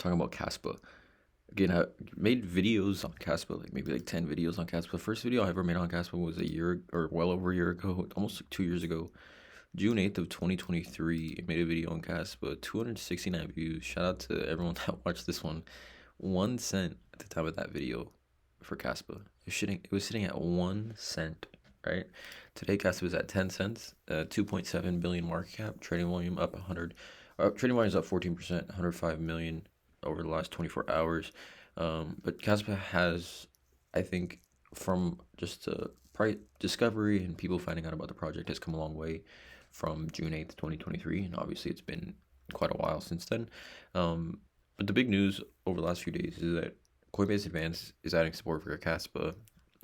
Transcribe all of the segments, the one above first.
talking about Kaspa. Again, I made videos on Kaspa, like maybe like 10 videos on Kaspa. The first video I ever made on Kaspa was a year or well over a year ago, almost like 2 years ago. June 8th of 2023, I made a video on Kaspa, 269 views. Shout out to everyone that watched this one. 1 cent at the time of that video for Kaspa. It was sitting at 1 cent, right? Today, Kaspa is at 10 cents, 2.7 billion market cap, trading volume up 100. Trading volume is up 14%, 105 million over the last 24 hours. But Kaspa has, I think, from just price discovery and people finding out about the project, has come a long way from June 8th, 2023. And obviously, it's been quite a while since then. But the big news over the last few days is that Coinbase Advanced is adding support for Kaspa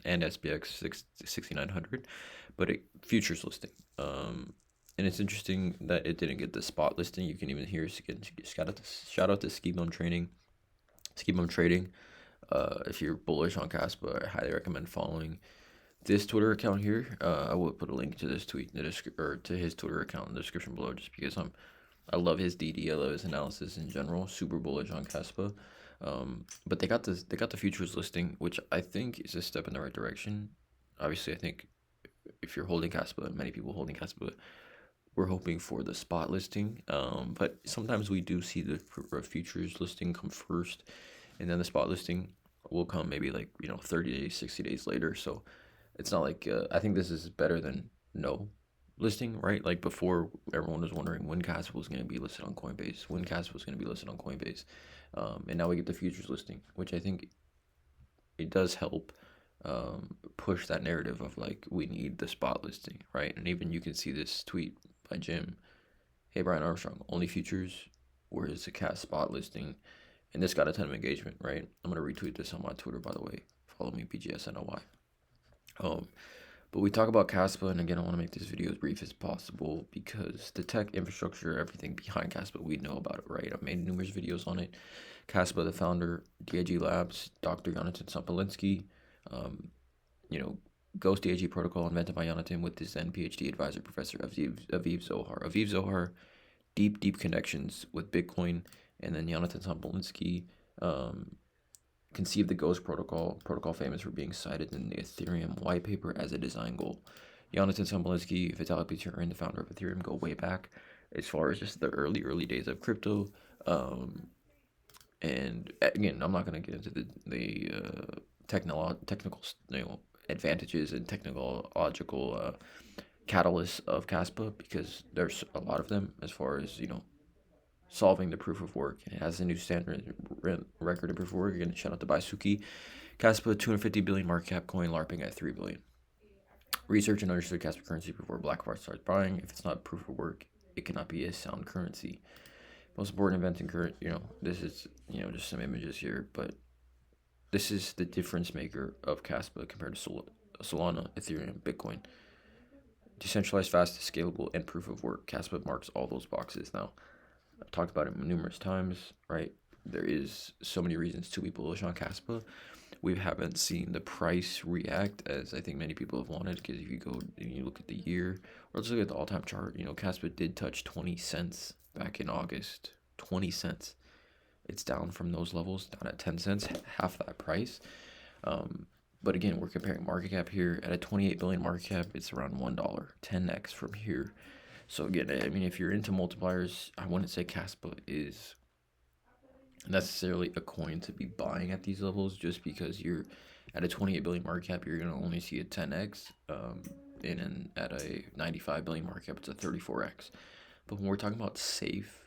and SPX 6900, but a futures listing. And it's interesting that it didn't get the spot listing. You can even hear again. Shout out to Scheme Trading. If you're bullish on Kaspa, I highly recommend following this Twitter account here. I will put a link to this tweet in the or to his Twitter account in the description below, just because I love his DD. I love his analysis in general. Super bullish on Kaspa. But they got the futures listing, which I think is a step in the right direction. Obviously, I think if you're holding Kaspa, many people holding Kaspa, we're hoping for the spot listing. But sometimes we do see the futures listing come first, and then the spot listing will come maybe 30 days, 60 days later. So it's not like I think this is better than no listing, right? Like before, everyone was wondering when Kaspa was going to be listed on Coinbase, and now we get the futures listing, which I think it does help push that narrative of like we need the spot listing, right? And even you can see this tweet by Jim. Hey Brian Armstrong, only futures. Where is the Cas spot listing? And this got a ton of engagement, right? I'm gonna retweet this on my Twitter, by the way. Follow me, BGSNOY. But we talk about Kaspa, and again, I want to make this video as brief as possible because the tech infrastructure, everything behind Kaspa, we know about it, right? I've made numerous videos on it. Kaspa, the founder, DIG Labs, Dr. Jonathan Sopolinsky, Ghost DIG protocol invented by Jonathan with his then PhD advisor, Professor Aviv Zohar. Aviv Zohar, deep connections with Bitcoin, and then Jonathan Sopolinsky conceived the Ghost protocol famous for being cited in the Ethereum white paper as a design goal. Jonathan Sopolinsky, Vitalik Buterin, the founder of Ethereum, go way back as far as just the early days of crypto. And again, I'm not going to get into the technical advantages and technological catalysts of Kaspa, because there's a lot of them as far as solving the proof of work. And it has a new standard record in proof of work. Again, shout out to Baisuki. Kaspa, 250 billion market cap coin, LARPing at 3 billion. Research and understood Kaspa currency before BlackRock starts buying. If it's not proof of work, it cannot be a sound currency. Most important event in current, this is, just some images here, but this is the difference maker of Kaspa compared to Solana, Ethereum, Bitcoin. Decentralized, fast, scalable, and proof of work. Kaspa marks all those boxes now. I've talked about it numerous times, right? There is so many reasons to be bullish on Kaspa. We haven't seen the price react as I think many people have wanted, because if you go and you look at the year, or let's look at the all-time chart, Kaspa did touch 20 cents back in August. 20 cents. It's down from those levels, down at 10 cents, half that price. But again, we're comparing market cap here. At a 28 billion market cap, it's around $1, 10x from here. So again, I mean, if you're into multipliers, I wouldn't say Kaspa is necessarily a coin to be buying at these levels, just because you're at a 28 billion market cap, you're going to only see a 10x. And at a 95 billion market cap, it's a 34x. But when we're talking about safe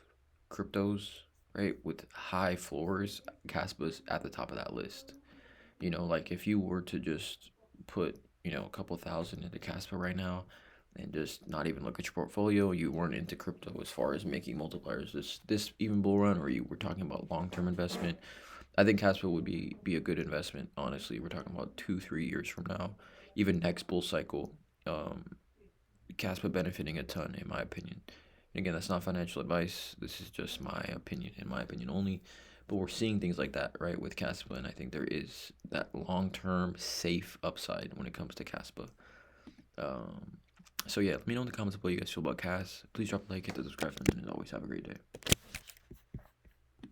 cryptos, right, with high floors, Kaspa's at the top of that list. Like if you were to just put, a couple thousand into Kaspa right now and just not even look at your portfolio, you weren't into crypto as far as making multipliers, this even Bullrun, or you were talking about long-term investment, I think Kaspa would be a good investment. Honestly, we're talking about 2-3 years from now, even next bull cycle, Kaspa benefiting a ton, in my opinion. Again, that's not financial advice. This is just my opinion, in my opinion only. But we're seeing things like that, right, with Kaspa, and I think there is that long-term safe upside when it comes to Kaspa. So yeah, let me know in the comments below what you guys feel about Kas. Please drop a like, hit the subscribe button, and always have a great day.